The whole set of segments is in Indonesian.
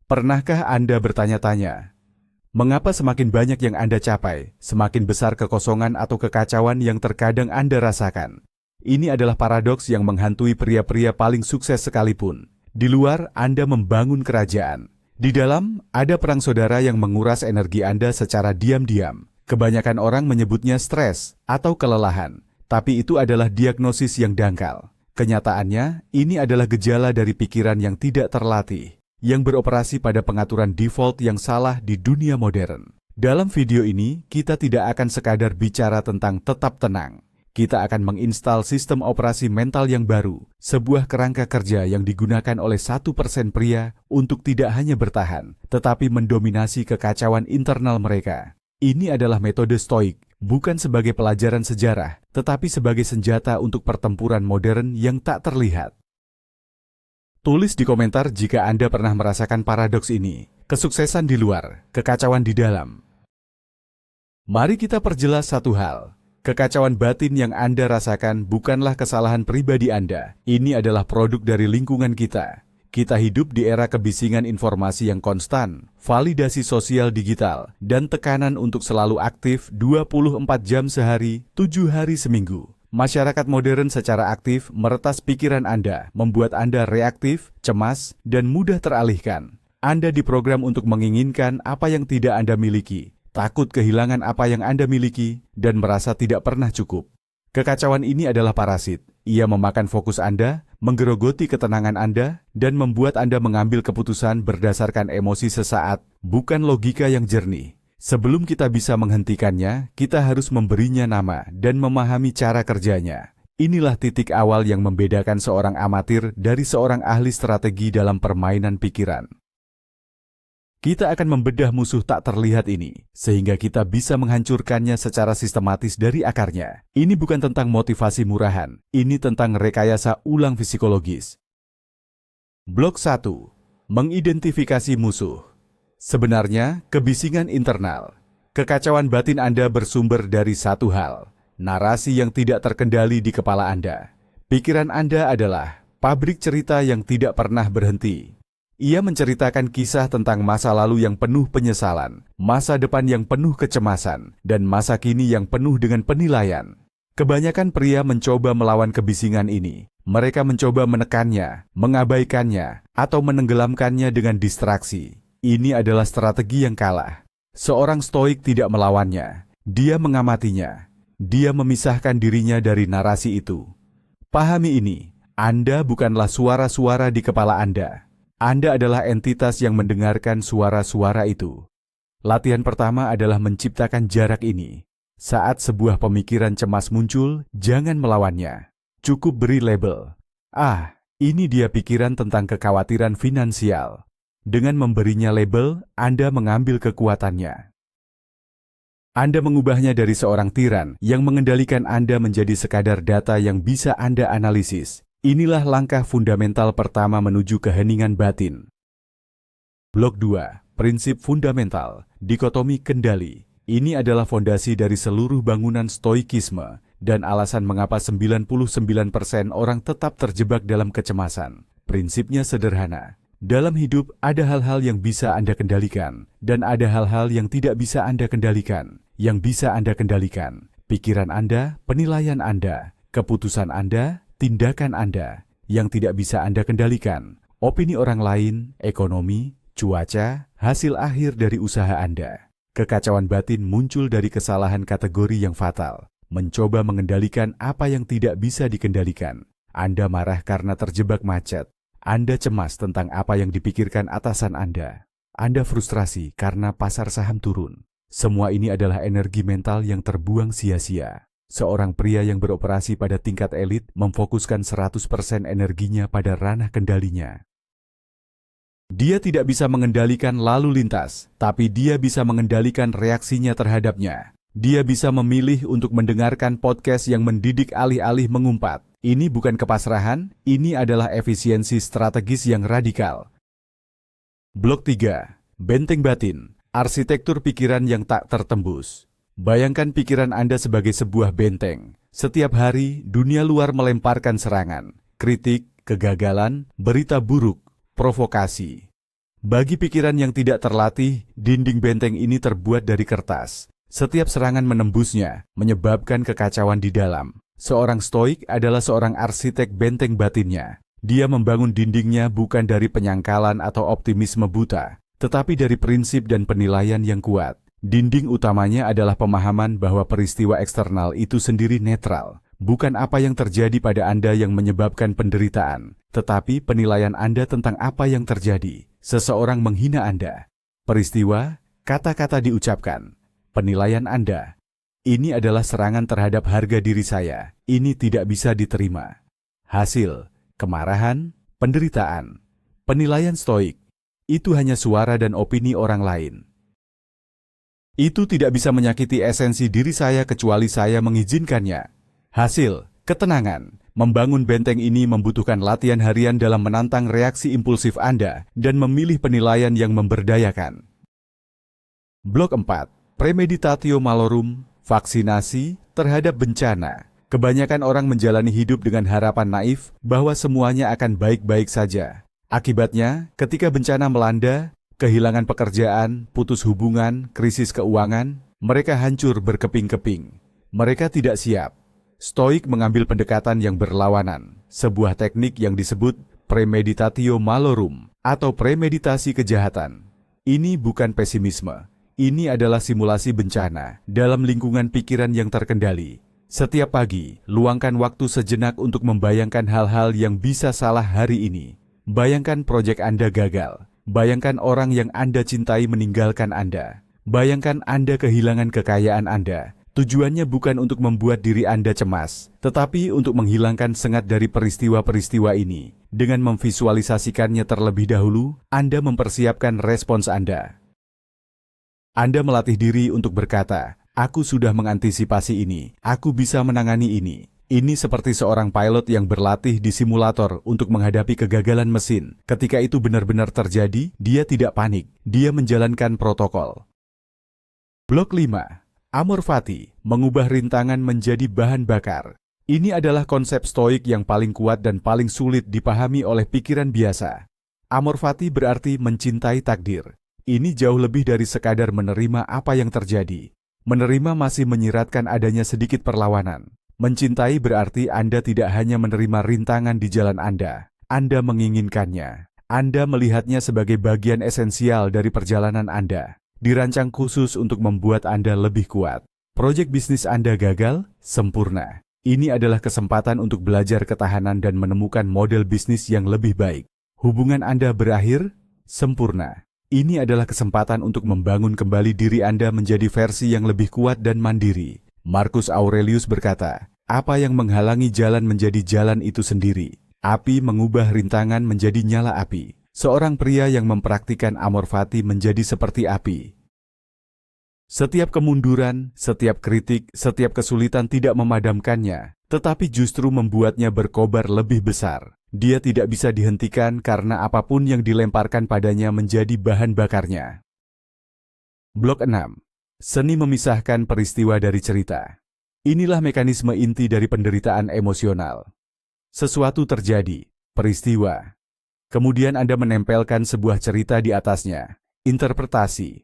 Pernahkah Anda bertanya-tanya, mengapa semakin banyak yang Anda capai, semakin besar kekosongan atau kekacauan yang terkadang Anda rasakan? Ini adalah paradoks yang menghantui pria-pria paling sukses sekalipun. Di luar, Anda membangun kerajaan. Di dalam, ada perang saudara yang menguras energi Anda secara diam-diam. Kebanyakan orang menyebutnya stres atau kelelahan, tapi itu adalah diagnosis yang dangkal. Kenyataannya, ini adalah gejala dari pikiran yang tidak terlatih, yang beroperasi pada pengaturan default yang salah di dunia modern. Dalam video ini, kita tidak akan sekadar bicara tentang tetap tenang. Kita akan menginstal sistem operasi mental yang baru, sebuah kerangka kerja yang digunakan oleh 1% pria untuk tidak hanya bertahan, tetapi mendominasi kekacauan internal mereka. Ini adalah metode stoik, bukan sebagai pelajaran sejarah, tetapi sebagai senjata untuk pertempuran modern yang tak terlihat. Tulis di komentar jika Anda pernah merasakan paradoks ini, kesuksesan di luar, kekacauan di dalam. Mari kita perjelas satu hal. Kekacauan batin yang Anda rasakan bukanlah kesalahan pribadi Anda. Ini adalah produk dari lingkungan kita. Kita hidup di era kebisingan informasi yang konstan, validasi sosial digital, dan tekanan untuk selalu aktif 24 jam sehari, 7 hari seminggu. Masyarakat modern secara aktif meretas pikiran Anda, membuat Anda reaktif, cemas, dan mudah teralihkan. Anda diprogram untuk menginginkan apa yang tidak Anda miliki, takut kehilangan apa yang Anda miliki, dan merasa tidak pernah cukup. Kekacauan ini adalah parasit. Ia memakan fokus Anda, menggerogoti ketenangan Anda, dan membuat Anda mengambil keputusan berdasarkan emosi sesaat, bukan logika yang jernih. Sebelum kita bisa menghentikannya, kita harus memberinya nama dan memahami cara kerjanya. Inilah titik awal yang membedakan seorang amatir dari seorang ahli strategi dalam permainan pikiran. Kita akan membedah musuh tak terlihat ini, sehingga kita bisa menghancurkannya secara sistematis dari akarnya. Ini bukan tentang motivasi murahan, ini tentang rekayasa ulang psikologis. Blok 1. Mengidentifikasi musuh. Sebenarnya, kebisingan internal. Kekacauan batin Anda bersumber dari satu hal, narasi yang tidak terkendali di kepala Anda. Pikiran Anda adalah pabrik cerita yang tidak pernah berhenti. Ia menceritakan kisah tentang masa lalu yang penuh penyesalan, masa depan yang penuh kecemasan, dan masa kini yang penuh dengan penilaian. Kebanyakan pria mencoba melawan kebisingan ini. Mereka mencoba menekannya, mengabaikannya, atau menenggelamkannya dengan distraksi. Ini adalah strategi yang kalah. Seorang stoik tidak melawannya. Dia mengamatinya. Dia memisahkan dirinya dari narasi itu. Pahami ini, Anda bukanlah suara-suara di kepala Anda. Anda adalah entitas yang mendengarkan suara-suara itu. Latihan pertama adalah menciptakan jarak ini. Saat sebuah pemikiran cemas muncul, jangan melawannya. Cukup beri label. Ini dia pikiran tentang kekhawatiran finansial. Dengan memberinya label, Anda mengambil kekuatannya. Anda mengubahnya dari seorang tiran yang mengendalikan Anda menjadi sekadar data yang bisa Anda analisis. Inilah langkah fundamental pertama menuju keheningan batin. Blok 2. Prinsip fundamental, dikotomi kendali. Ini adalah fondasi dari seluruh bangunan stoikisme dan alasan mengapa 99% orang tetap terjebak dalam kecemasan. Prinsipnya sederhana. Dalam hidup ada hal-hal yang bisa Anda kendalikan dan ada hal-hal yang tidak bisa Anda kendalikan. Yang bisa Anda kendalikan, pikiran Anda, penilaian Anda, keputusan Anda, tindakan Anda. Yang tidak bisa Anda kendalikan, opini orang lain, ekonomi, cuaca, hasil akhir dari usaha Anda. Kekacauan batin muncul dari kesalahan kategori yang fatal, mencoba mengendalikan apa yang tidak bisa dikendalikan. Anda marah karena terjebak macet. Anda cemas tentang apa yang dipikirkan atasan Anda. Anda frustrasi karena pasar saham turun. Semua ini adalah energi mental yang terbuang sia-sia. Seorang pria yang beroperasi pada tingkat elit memfokuskan 100% energinya pada ranah kendalinya. Dia tidak bisa mengendalikan lalu lintas, tapi dia bisa mengendalikan reaksinya terhadapnya. Dia bisa memilih untuk mendengarkan podcast yang mendidik alih-alih mengumpat. Ini bukan kepasrahan, ini adalah efisiensi strategis yang radikal. Blok 3. Benteng batin, arsitektur pikiran yang tak tertembus. Bayangkan pikiran Anda sebagai sebuah benteng. Setiap hari, dunia luar melemparkan serangan, kritik, kegagalan, berita buruk, provokasi. Bagi pikiran yang tidak terlatih, dinding benteng ini terbuat dari kertas. Setiap serangan menembusnya, menyebabkan kekacauan di dalam. Seorang stoik adalah seorang arsitek benteng batinnya. Dia membangun dindingnya bukan dari penyangkalan atau optimisme buta, tetapi dari prinsip dan penilaian yang kuat. Dinding utamanya adalah pemahaman bahwa peristiwa eksternal itu sendiri netral. Bukan apa yang terjadi pada Anda yang menyebabkan penderitaan, tetapi penilaian Anda tentang apa yang terjadi. Seseorang menghina Anda. Peristiwa, kata-kata diucapkan. Penilaian Anda. Ini adalah serangan terhadap harga diri saya. Ini tidak bisa diterima. Hasil, kemarahan, penderitaan. Penilaian stoik. Itu hanya suara dan opini orang lain. Itu tidak bisa menyakiti esensi diri saya kecuali saya mengizinkannya. Hasil, ketenangan. Membangun benteng ini membutuhkan latihan harian dalam menantang reaksi impulsif Anda dan memilih penilaian yang memberdayakan. Blok 4. Premeditatio malorum, vaksinasi terhadap bencana. Kebanyakan orang menjalani hidup dengan harapan naif bahwa semuanya akan baik-baik saja. Akibatnya, ketika bencana melanda, kehilangan pekerjaan, putus hubungan, krisis keuangan, mereka hancur berkeping-keping. Mereka tidak siap. Stoik mengambil pendekatan yang berlawanan, sebuah teknik yang disebut premeditatio malorum atau premeditasi kejahatan. Ini bukan pesimisme, ini adalah simulasi bencana dalam lingkungan pikiran yang terkendali. Setiap pagi, luangkan waktu sejenak untuk membayangkan hal-hal yang bisa salah hari ini. Bayangkan proyek Anda gagal, bayangkan orang yang Anda cintai meninggalkan Anda, bayangkan Anda kehilangan kekayaan Anda. Tujuannya bukan untuk membuat diri Anda cemas, tetapi untuk menghilangkan sengat dari peristiwa-peristiwa ini. Dengan memvisualisasikannya terlebih dahulu, Anda mempersiapkan respons Anda. Anda melatih diri untuk berkata, "Aku sudah mengantisipasi ini, aku bisa menangani ini." Ini seperti seorang pilot yang berlatih di simulator untuk menghadapi kegagalan mesin. Ketika itu benar-benar terjadi, dia tidak panik, dia menjalankan protokol. Blok 5. Amor fati, mengubah rintangan menjadi bahan bakar. Ini adalah konsep stoik yang paling kuat dan paling sulit dipahami oleh pikiran biasa. Amor fati berarti mencintai takdir. Ini jauh lebih dari sekadar menerima apa yang terjadi. Menerima masih menyiratkan adanya sedikit perlawanan. Mencintai berarti Anda tidak hanya menerima rintangan di jalan Anda menginginkannya. Anda melihatnya sebagai bagian esensial dari perjalanan Anda. Dirancang khusus untuk membuat Anda lebih kuat. Proyek bisnis Anda gagal, sempurna. Ini adalah kesempatan untuk belajar ketahanan dan menemukan model bisnis yang lebih baik. Hubungan Anda berakhir, sempurna. Ini adalah kesempatan untuk membangun kembali diri Anda menjadi versi yang lebih kuat dan mandiri. Marcus Aurelius berkata, "Apa yang menghalangi jalan menjadi jalan itu sendiri. Api mengubah rintangan menjadi nyala api." Seorang pria yang mempraktikkan amor fati menjadi seperti api. Setiap kemunduran, setiap kritik, setiap kesulitan tidak memadamkannya, tetapi justru membuatnya berkobar lebih besar. Dia tidak bisa dihentikan karena apapun yang dilemparkan padanya menjadi bahan bakarnya. Blok 6. Seni memisahkan peristiwa dari cerita. Inilah mekanisme inti dari penderitaan emosional. Sesuatu terjadi, peristiwa. Kemudian Anda menempelkan sebuah cerita di atasnya. Interpretasi.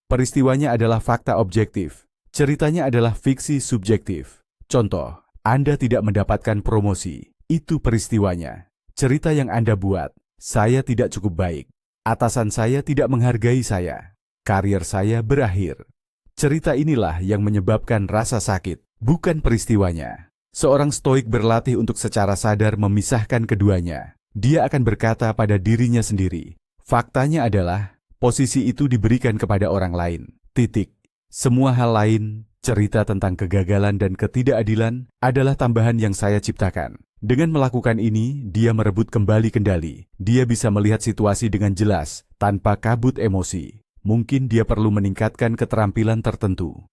Peristiwanya adalah fakta objektif. Ceritanya adalah fiksi subjektif. Contoh, Anda tidak mendapatkan promosi. Itu peristiwanya. Cerita yang Anda buat, saya tidak cukup baik. Atasan saya tidak menghargai saya. Karier saya berakhir. Cerita inilah yang menyebabkan rasa sakit, bukan peristiwanya. Seorang stoik berlatih untuk secara sadar memisahkan keduanya. Dia akan berkata pada dirinya sendiri, faktanya adalah, posisi itu diberikan kepada orang lain. Titik. Semua hal lain, cerita tentang kegagalan dan ketidakadilan, adalah tambahan yang saya ciptakan. Dengan melakukan ini, dia merebut kembali kendali. Dia bisa melihat situasi dengan jelas, tanpa kabut emosi. Mungkin dia perlu meningkatkan keterampilan tertentu.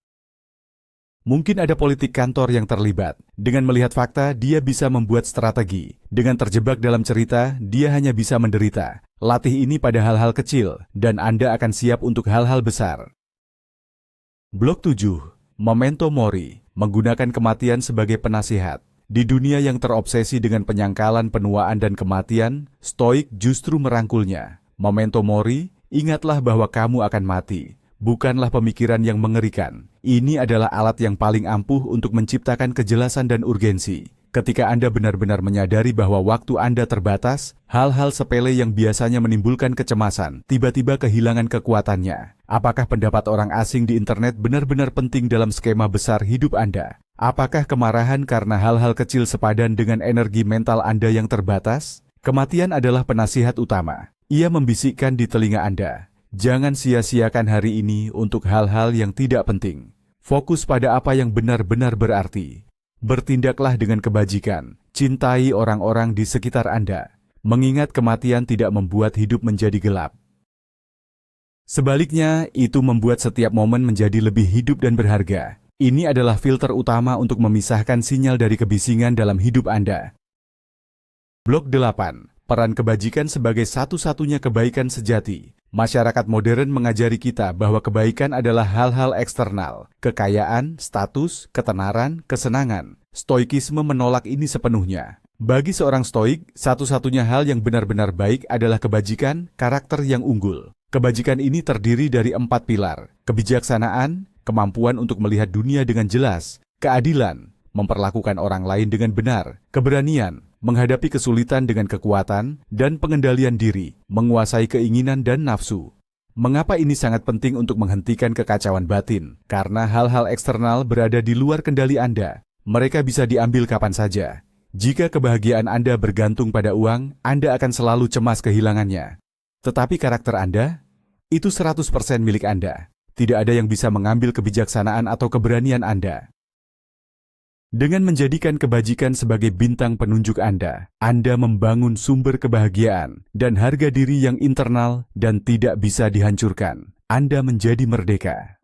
Mungkin ada politik kantor yang terlibat. Dengan melihat fakta, dia bisa membuat strategi. Dengan terjebak dalam cerita, dia hanya bisa menderita. Latih ini pada hal-hal kecil, dan Anda akan siap untuk hal-hal besar. Blok 7. Memento mori, menggunakan kematian sebagai penasihat. Di dunia yang terobsesi dengan penyangkalan, penuaan, dan kematian, stoik justru merangkulnya. Memento mori, ingatlah bahwa kamu akan mati. Bukanlah pemikiran yang mengerikan. Ini adalah alat yang paling ampuh untuk menciptakan kejelasan dan urgensi. Ketika Anda benar-benar menyadari bahwa waktu Anda terbatas, hal-hal sepele yang biasanya menimbulkan kecemasan tiba-tiba kehilangan kekuatannya. Apakah pendapat orang asing di internet benar-benar penting dalam skema besar hidup Anda? Apakah kemarahan karena hal-hal kecil sepadan dengan energi mental Anda yang terbatas? Kematian adalah penasihat utama. Ia membisikkan di telinga Anda. Jangan sia-siakan hari ini untuk hal-hal yang tidak penting. Fokus pada apa yang benar-benar berarti. Bertindaklah dengan kebajikan. Cintai orang-orang di sekitar Anda. Mengingat kematian tidak membuat hidup menjadi gelap. Sebaliknya, itu membuat setiap momen menjadi lebih hidup dan berharga. Ini adalah filter utama untuk memisahkan sinyal dari kebisingan dalam hidup Anda. Blok 8. Peran kebajikan sebagai satu-satunya kebaikan sejati. Masyarakat modern mengajari kita bahwa kebaikan adalah hal-hal eksternal, kekayaan, status, ketenaran, kesenangan. Stoikisme menolak ini sepenuhnya. Bagi seorang stoik, satu-satunya hal yang benar-benar baik adalah kebajikan, karakter yang unggul. Kebajikan ini terdiri dari 4 pilar: kebijaksanaan, kemampuan untuk melihat dunia dengan jelas, keadilan, memperlakukan orang lain dengan benar, keberanian, menghadapi kesulitan dengan kekuatan, dan pengendalian diri, menguasai keinginan dan nafsu. Mengapa ini sangat penting untuk menghentikan kekacauan batin? Karena hal-hal eksternal berada di luar kendali Anda. Mereka bisa diambil kapan saja. Jika kebahagiaan Anda bergantung pada uang, Anda akan selalu cemas kehilangannya. Tetapi karakter Anda, itu 100% milik Anda. Tidak ada yang bisa mengambil kebijaksanaan atau keberanian Anda. Dengan menjadikan kebajikan sebagai bintang penunjuk Anda membangun sumber kebahagiaan dan harga diri yang internal dan tidak bisa dihancurkan. Anda menjadi merdeka.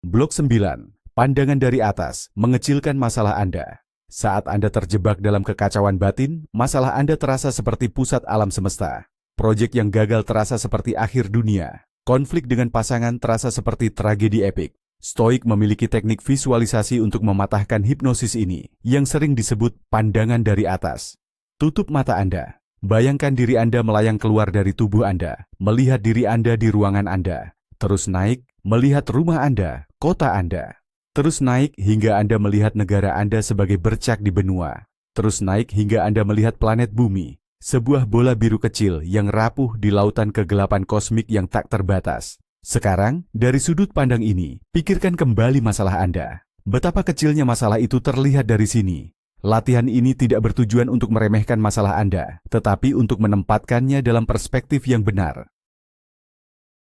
Blok 9. Pandangan dari atas, mengecilkan masalah Anda. Saat Anda terjebak dalam kekacauan batin, masalah Anda terasa seperti pusat alam semesta. Proyek yang gagal terasa seperti akhir dunia. Konflik dengan pasangan terasa seperti tragedi epik. Stoik memiliki teknik visualisasi untuk mematahkan hipnosis ini, yang sering disebut pandangan dari atas. Tutup mata Anda. Bayangkan diri Anda melayang keluar dari tubuh Anda, melihat diri Anda di ruangan Anda. Terus naik, melihat rumah Anda, kota Anda. Terus naik hingga Anda melihat negara Anda sebagai bercak di benua. Terus naik hingga Anda melihat planet bumi, sebuah bola biru kecil yang rapuh di lautan kegelapan kosmik yang tak terbatas. Sekarang, dari sudut pandang ini, pikirkan kembali masalah Anda. Betapa kecilnya masalah itu terlihat dari sini. Latihan ini tidak bertujuan untuk meremehkan masalah Anda, tetapi untuk menempatkannya dalam perspektif yang benar.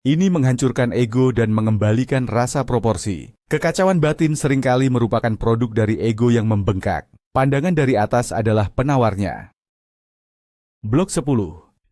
Ini menghancurkan ego dan mengembalikan rasa proporsi. Kekacauan batin seringkali merupakan produk dari ego yang membengkak. Pandangan dari atas adalah penawarnya. Blok 10.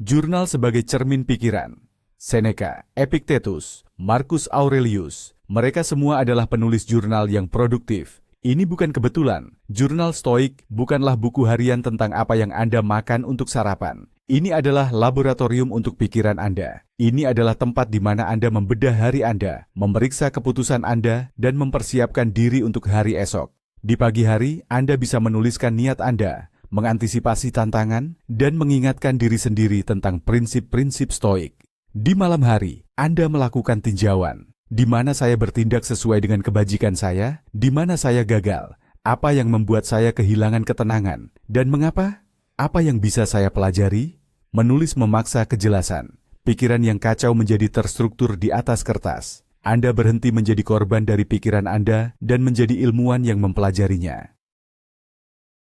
Jurnal sebagai cermin pikiran. Seneca, Epictetus, Marcus Aurelius, mereka semua adalah penulis jurnal yang produktif. Ini bukan kebetulan. Jurnal Stoik bukanlah buku harian tentang apa yang Anda makan untuk sarapan. Ini adalah laboratorium untuk pikiran Anda. Ini adalah tempat di mana Anda membedah hari Anda, memeriksa keputusan Anda, dan mempersiapkan diri untuk hari esok. Di pagi hari, Anda bisa menuliskan niat Anda, mengantisipasi tantangan, dan mengingatkan diri sendiri tentang prinsip-prinsip Stoik. Di malam hari, Anda melakukan tinjauan. Di mana saya bertindak sesuai dengan kebajikan saya? Di mana saya gagal? Apa yang membuat saya kehilangan ketenangan? Dan mengapa? Apa yang bisa saya pelajari? Menulis memaksa kejelasan. Pikiran yang kacau menjadi terstruktur di atas kertas. Anda berhenti menjadi korban dari pikiran Anda dan menjadi ilmuwan yang mempelajarinya.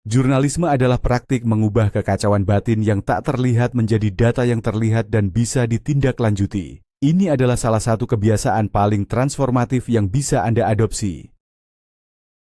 Jurnalisme adalah praktik mengubah kekacauan batin yang tak terlihat menjadi data yang terlihat dan bisa ditindaklanjuti. Ini adalah salah satu kebiasaan paling transformatif yang bisa Anda adopsi.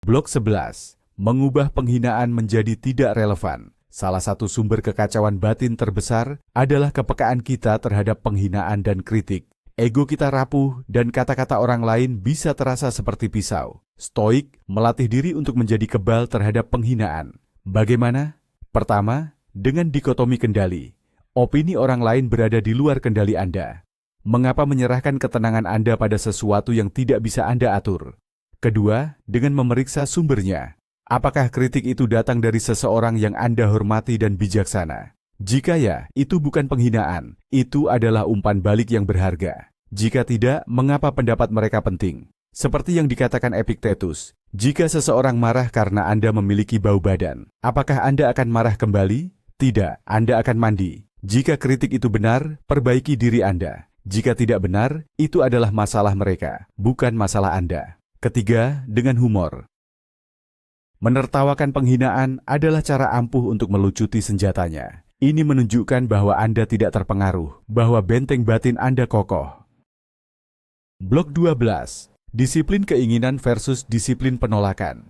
Blok 11. Mengubah penghinaan menjadi tidak relevan. Salah satu sumber kekacauan batin terbesar adalah kepekaan kita terhadap penghinaan dan kritik. Ego kita rapuh dan kata-kata orang lain bisa terasa seperti pisau. Stoik melatih diri untuk menjadi kebal terhadap penghinaan. Bagaimana? Pertama, dengan dikotomi kendali. Opini orang lain berada di luar kendali Anda. Mengapa menyerahkan ketenangan Anda pada sesuatu yang tidak bisa Anda atur? Kedua, dengan memeriksa sumbernya. Apakah kritik itu datang dari seseorang yang Anda hormati dan bijaksana? Jika ya, itu bukan penghinaan, itu adalah umpan balik yang berharga. Jika tidak, mengapa pendapat mereka penting? Seperti yang dikatakan Epictetus, jika seseorang marah karena Anda memiliki bau badan, apakah Anda akan marah kembali? Tidak, Anda akan mandi. Jika kritik itu benar, perbaiki diri Anda. Jika tidak benar, itu adalah masalah mereka, bukan masalah Anda. Ketiga, dengan humor. Menertawakan penghinaan adalah cara ampuh untuk melucuti senjatanya. Ini menunjukkan bahwa Anda tidak terpengaruh, bahwa benteng batin Anda kokoh. Blok 12. Disiplin keinginan versus disiplin penolakan.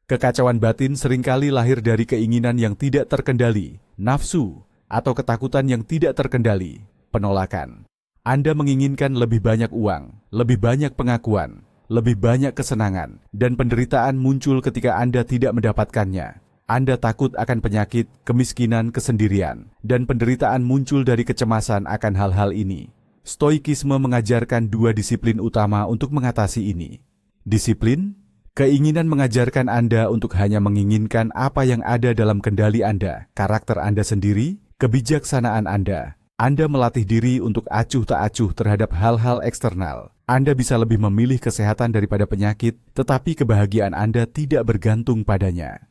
Kekacauan batin seringkali lahir dari keinginan yang tidak terkendali, nafsu, atau ketakutan yang tidak terkendali, penolakan. Anda menginginkan lebih banyak uang, lebih banyak pengakuan, lebih banyak kesenangan, dan penderitaan muncul ketika Anda tidak mendapatkannya. Anda takut akan penyakit, kemiskinan, kesendirian, dan penderitaan muncul dari kecemasan akan hal-hal ini. Stoikisme mengajarkan dua disiplin utama untuk mengatasi ini. Disiplin, keinginan mengajarkan Anda untuk hanya menginginkan apa yang ada dalam kendali Anda, karakter Anda sendiri, kebijaksanaan Anda. Anda melatih diri untuk acuh tak acuh terhadap hal-hal eksternal. Anda bisa lebih memilih kesehatan daripada penyakit, tetapi kebahagiaan Anda tidak bergantung padanya.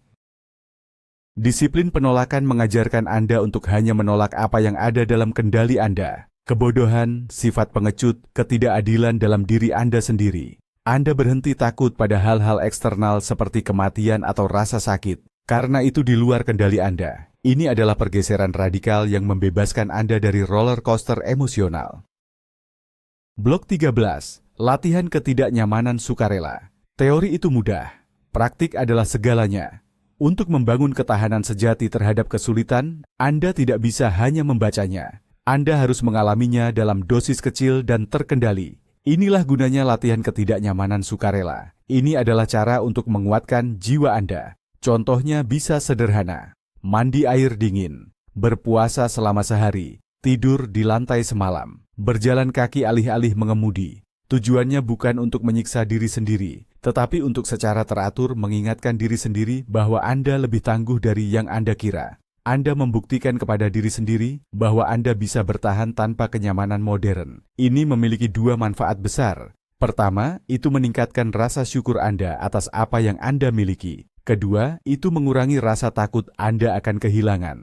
Disiplin penolakan mengajarkan Anda untuk hanya menolak apa yang ada dalam kendali Anda. Kebodohan, sifat pengecut, ketidakadilan dalam diri Anda sendiri. Anda berhenti takut pada hal-hal eksternal seperti kematian atau rasa sakit, karena itu di luar kendali Anda. Ini adalah pergeseran radikal yang membebaskan Anda dari roller coaster emosional. Blok 13. Latihan ketidaknyamanan sukarela. Teori itu mudah, praktik adalah segalanya. Untuk membangun ketahanan sejati terhadap kesulitan, Anda tidak bisa hanya membacanya. Anda harus mengalaminya dalam dosis kecil dan terkendali. Inilah gunanya latihan ketidaknyamanan sukarela. Ini adalah cara untuk menguatkan jiwa Anda. Contohnya bisa sederhana. Mandi air dingin, berpuasa selama sehari, tidur di lantai semalam, berjalan kaki alih-alih mengemudi. Tujuannya bukan untuk menyiksa diri sendiri, tetapi untuk secara teratur mengingatkan diri sendiri bahwa Anda lebih tangguh dari yang Anda kira. Anda membuktikan kepada diri sendiri bahwa Anda bisa bertahan tanpa kenyamanan modern. Ini memiliki dua manfaat besar. Pertama, itu meningkatkan rasa syukur Anda atas apa yang Anda miliki. Kedua, itu mengurangi rasa takut Anda akan kehilangan.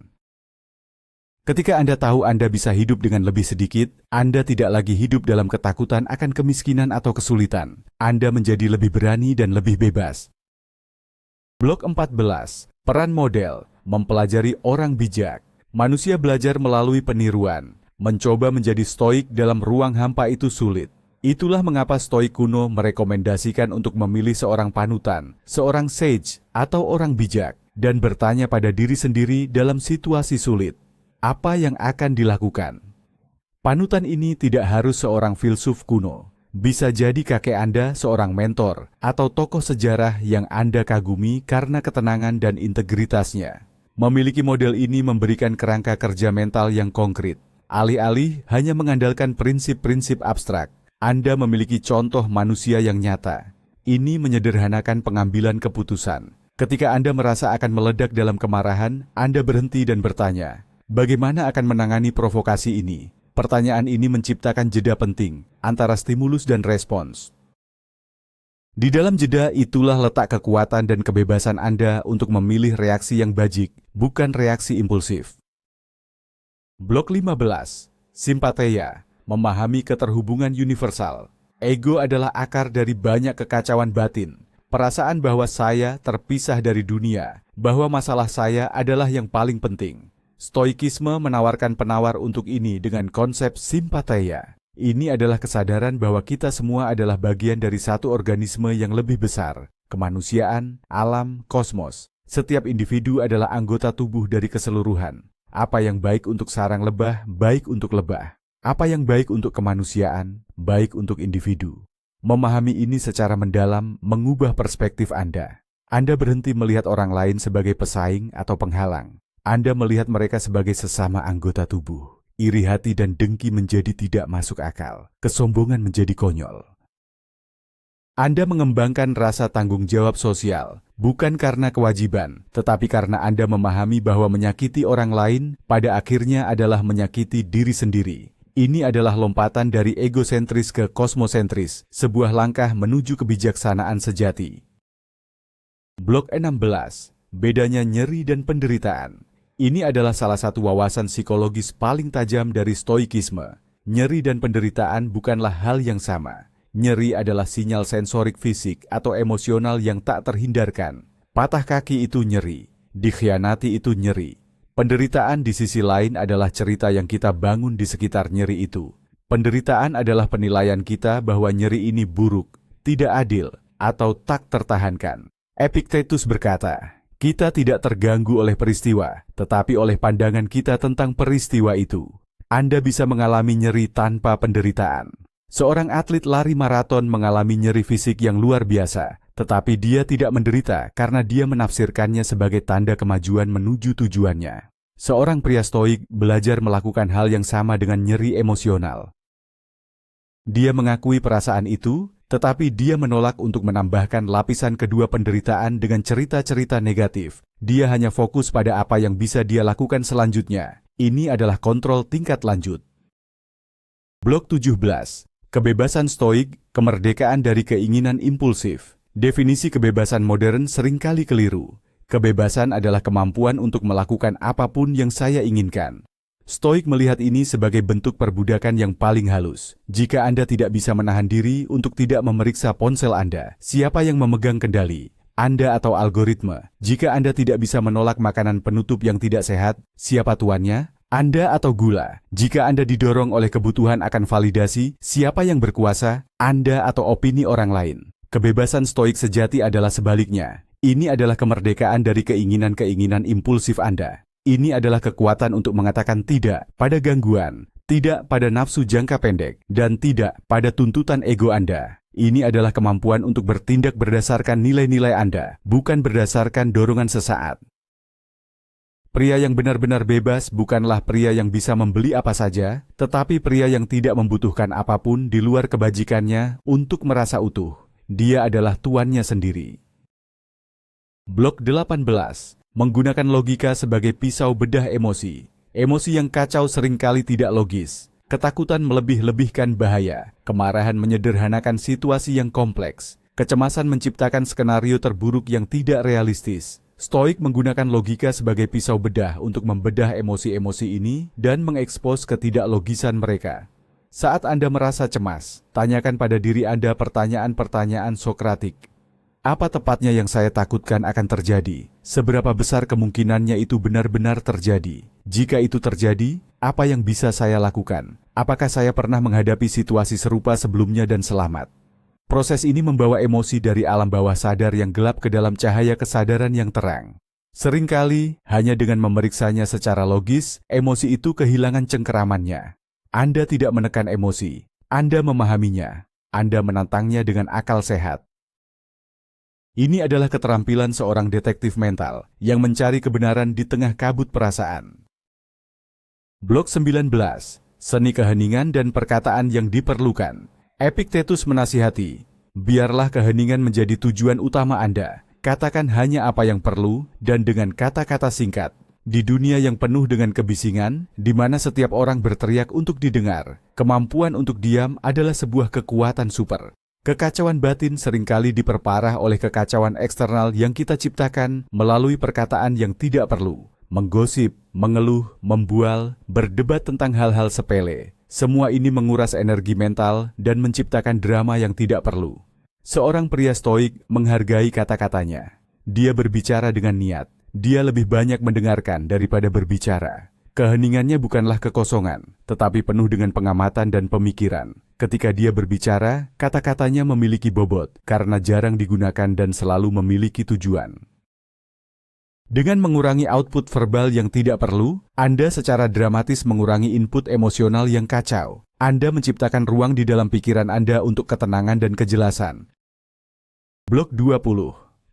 Ketika Anda tahu Anda bisa hidup dengan lebih sedikit, Anda tidak lagi hidup dalam ketakutan akan kemiskinan atau kesulitan. Anda menjadi lebih berani dan lebih bebas. Blok 14. Peran model. Mempelajari orang bijak. Manusia belajar melalui peniruan. Mencoba menjadi stoik dalam ruang hampa itu sulit. Itulah mengapa stoik kuno merekomendasikan untuk memilih seorang panutan, seorang sage, atau orang bijak, dan bertanya pada diri sendiri dalam situasi sulit. Apa yang akan dilakukan? Panutan ini tidak harus seorang filsuf kuno. Bisa jadi kakek Anda seorang mentor, atau tokoh sejarah yang Anda kagumi karena ketenangan dan integritasnya. Memiliki model ini memberikan kerangka kerja mental yang konkret. Alih-alih hanya mengandalkan prinsip-prinsip abstrak, Anda memiliki contoh manusia yang nyata. Ini menyederhanakan pengambilan keputusan. Ketika Anda merasa akan meledak dalam kemarahan, Anda berhenti dan bertanya, bagaimana akan menangani provokasi ini? Pertanyaan ini menciptakan jeda penting antara stimulus dan respons. Di dalam jeda itulah letak kekuatan dan kebebasan Anda untuk memilih reaksi yang bajik, bukan reaksi impulsif. Blok 15. Simpatia, memahami keterhubungan universal. Ego adalah akar dari banyak kekacauan batin. Perasaan bahwa saya terpisah dari dunia, bahwa masalah saya adalah yang paling penting. Stoikisme menawarkan penawar untuk ini dengan konsep simpatia. Ini adalah kesadaran bahwa kita semua adalah bagian dari satu organisme yang lebih besar, kemanusiaan, alam, kosmos. Setiap individu adalah anggota tubuh dari keseluruhan. Apa yang baik untuk sarang lebah, baik untuk lebah. Apa yang baik untuk kemanusiaan, baik untuk individu. Memahami ini secara mendalam mengubah perspektif Anda. Anda berhenti melihat orang lain sebagai pesaing atau penghalang. Anda melihat mereka sebagai sesama anggota tubuh. Iri hati dan dengki menjadi tidak masuk akal. Kesombongan menjadi konyol. Anda mengembangkan rasa tanggung jawab sosial, bukan karena kewajiban, tetapi karena Anda memahami bahwa menyakiti orang lain pada akhirnya adalah menyakiti diri sendiri. Ini adalah lompatan dari egosentris ke kosmosentris, sebuah langkah menuju kebijaksanaan sejati. Blok 16. Bedanya nyeri dan penderitaan. Ini adalah salah satu wawasan psikologis paling tajam dari stoikisme. Nyeri dan penderitaan bukanlah hal yang sama. Nyeri adalah sinyal sensorik fisik atau emosional yang tak terhindarkan. Patah kaki itu nyeri, dikhianati itu nyeri. Penderitaan di sisi lain adalah cerita yang kita bangun di sekitar nyeri itu. Penderitaan adalah penilaian kita bahwa nyeri ini buruk, tidak adil, atau tak tertahankan. Epictetus berkata, kita tidak terganggu oleh peristiwa, tetapi oleh pandangan kita tentang peristiwa itu. Anda bisa mengalami nyeri tanpa penderitaan. Seorang atlet lari maraton mengalami nyeri fisik yang luar biasa, tetapi dia tidak menderita karena dia menafsirkannya sebagai tanda kemajuan menuju tujuannya. Seorang pria stoik belajar melakukan hal yang sama dengan nyeri emosional. Dia mengakui perasaan itu, tetapi dia menolak untuk menambahkan lapisan kedua penderitaan dengan cerita-cerita negatif. Dia hanya fokus pada apa yang bisa dia lakukan selanjutnya. Ini adalah kontrol tingkat lanjut. Blok 17. Kebebasan stoik, kemerdekaan dari keinginan impulsif. Definisi kebebasan modern seringkali keliru. Kebebasan adalah kemampuan untuk melakukan apapun yang saya inginkan. Stoik melihat ini sebagai bentuk perbudakan yang paling halus. Jika Anda tidak bisa menahan diri untuk tidak memeriksa ponsel Anda, siapa yang memegang kendali? Anda atau algoritma? Jika Anda tidak bisa menolak makanan penutup yang tidak sehat, siapa tuannya? Anda atau gula? Jika Anda didorong oleh kebutuhan akan validasi, siapa yang berkuasa? Anda atau opini orang lain? Kebebasan stoik sejati adalah sebaliknya. Ini adalah kemerdekaan dari keinginan-keinginan impulsif Anda. Ini adalah kekuatan untuk mengatakan tidak pada gangguan, tidak pada nafsu jangka pendek, dan tidak pada tuntutan ego Anda. Ini adalah kemampuan untuk bertindak berdasarkan nilai-nilai Anda, bukan berdasarkan dorongan sesaat. Pria yang benar-benar bebas bukanlah pria yang bisa membeli apa saja, tetapi pria yang tidak membutuhkan apapun di luar kebajikannya untuk merasa utuh. Dia adalah tuannya sendiri. Blok 18. Menggunakan logika sebagai pisau bedah emosi. Emosi yang kacau seringkali tidak logis. Ketakutan melebih-lebihkan bahaya. Kemarahan menyederhanakan situasi yang kompleks. Kecemasan menciptakan skenario terburuk yang tidak realistis. Stoik menggunakan logika sebagai pisau bedah untuk membedah emosi-emosi ini dan mengekspos ketidaklogisan mereka. Saat Anda merasa cemas, tanyakan pada diri Anda pertanyaan-pertanyaan Sokratik. Apa tepatnya yang saya takutkan akan terjadi? Seberapa besar kemungkinannya itu benar-benar terjadi? Jika itu terjadi, apa yang bisa saya lakukan? Apakah saya pernah menghadapi situasi serupa sebelumnya dan selamat? Proses ini membawa emosi dari alam bawah sadar yang gelap ke dalam cahaya kesadaran yang terang. Seringkali, hanya dengan memeriksanya secara logis, emosi itu kehilangan cengkeramannya. Anda tidak menekan emosi, Anda memahaminya, Anda menantangnya dengan akal sehat. Ini adalah keterampilan seorang detektif mental yang mencari kebenaran di tengah kabut perasaan. Blok 19. Seni keheningan dan perkataan yang diperlukan. Epictetus menasihati, biarlah keheningan menjadi tujuan utama Anda. Katakan hanya apa yang perlu dan dengan kata-kata singkat. Di dunia yang penuh dengan kebisingan, di mana setiap orang berteriak untuk didengar, kemampuan untuk diam adalah sebuah kekuatan super. Kekacauan batin seringkali diperparah oleh kekacauan eksternal yang kita ciptakan melalui perkataan yang tidak perlu. Menggosip, mengeluh, membual, berdebat tentang hal-hal sepele. Semua ini menguras energi mental dan menciptakan drama yang tidak perlu. Seorang pria stoik menghargai kata-katanya. Dia berbicara dengan niat. Dia lebih banyak mendengarkan daripada berbicara. Keheningannya bukanlah kekosongan, tetapi penuh dengan pengamatan dan pemikiran. Ketika dia berbicara, kata-katanya memiliki bobot karena jarang digunakan dan selalu memiliki tujuan. Dengan mengurangi output verbal yang tidak perlu, Anda secara dramatis mengurangi input emosional yang kacau. Anda menciptakan ruang di dalam pikiran Anda untuk ketenangan dan kejelasan. Blok 20.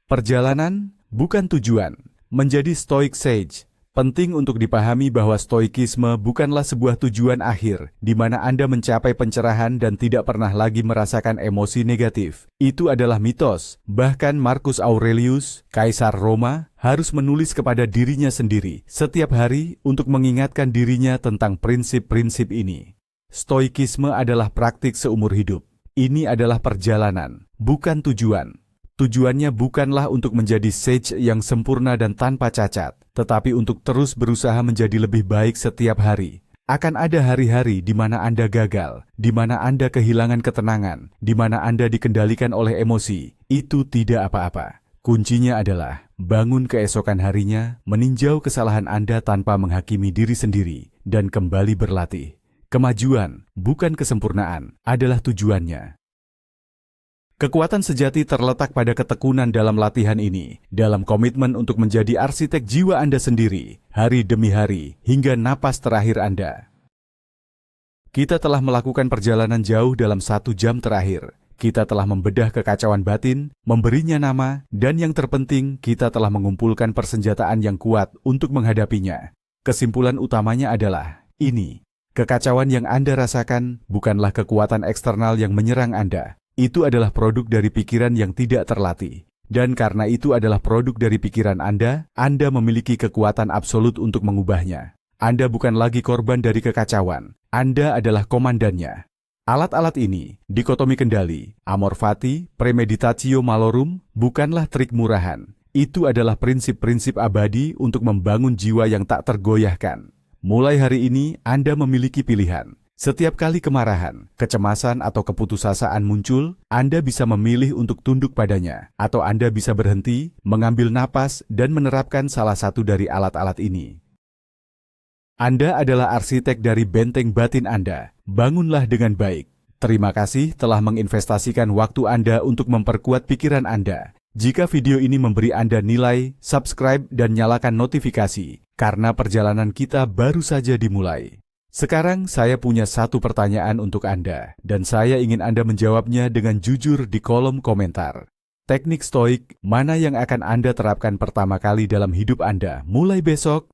Perjalanan, bukan tujuan. Menjadi stoic sage. Penting untuk dipahami bahwa stoikisme bukanlah sebuah tujuan akhir, di mana Anda mencapai pencerahan dan tidak pernah lagi merasakan emosi negatif. Itu adalah mitos. Bahkan Marcus Aurelius, Kaisar Roma, harus menulis kepada dirinya sendiri setiap hari untuk mengingatkan dirinya tentang prinsip-prinsip ini. Stoikisme adalah praktik seumur hidup. Ini adalah perjalanan, bukan tujuan. Tujuannya bukanlah untuk menjadi sage yang sempurna dan tanpa cacat, tetapi untuk terus berusaha menjadi lebih baik setiap hari. Akan ada hari-hari di mana Anda gagal, di mana Anda kehilangan ketenangan, di mana Anda dikendalikan oleh emosi. Itu tidak apa-apa. Kuncinya adalah bangun keesokan harinya, meninjau kesalahan Anda tanpa menghakimi diri sendiri, dan kembali berlatih. Kemajuan, bukan kesempurnaan, adalah tujuannya. Kekuatan sejati terletak pada ketekunan dalam latihan ini, dalam komitmen untuk menjadi arsitek jiwa Anda sendiri, hari demi hari, hingga napas terakhir Anda. Kita telah melakukan perjalanan jauh dalam 1 jam terakhir. Kita telah membedah kekacauan batin, memberinya nama, dan yang terpenting, kita telah mengumpulkan persenjataan yang kuat untuk menghadapinya. Kesimpulan utamanya adalah, ini, kekacauan yang Anda rasakan bukanlah kekuatan eksternal yang menyerang Anda. Itu adalah produk dari pikiran yang tidak terlatih. Dan karena itu adalah produk dari pikiran Anda memiliki kekuatan absolut untuk mengubahnya. Anda bukan lagi korban dari kekacauan. Anda adalah komandannya. Alat-alat ini, dikotomi kendali, amor fati, premeditatio malorum, bukanlah trik murahan. Itu adalah prinsip-prinsip abadi untuk membangun jiwa yang tak tergoyahkan. Mulai hari ini, Anda memiliki pilihan. Setiap kali kemarahan, kecemasan, atau keputusasaan muncul, Anda bisa memilih untuk tunduk padanya, atau Anda bisa berhenti, mengambil napas, dan menerapkan salah satu dari alat-alat ini. Anda adalah arsitek dari benteng batin Anda. Bangunlah dengan baik. Terima kasih telah menginvestasikan waktu Anda untuk memperkuat pikiran Anda. Jika video ini memberi Anda nilai, subscribe dan nyalakan notifikasi, karena perjalanan kita baru saja dimulai. Sekarang saya punya satu pertanyaan untuk Anda, dan saya ingin Anda menjawabnya dengan jujur di kolom komentar. Teknik stoik mana yang akan Anda terapkan pertama kali dalam hidup Anda mulai besok?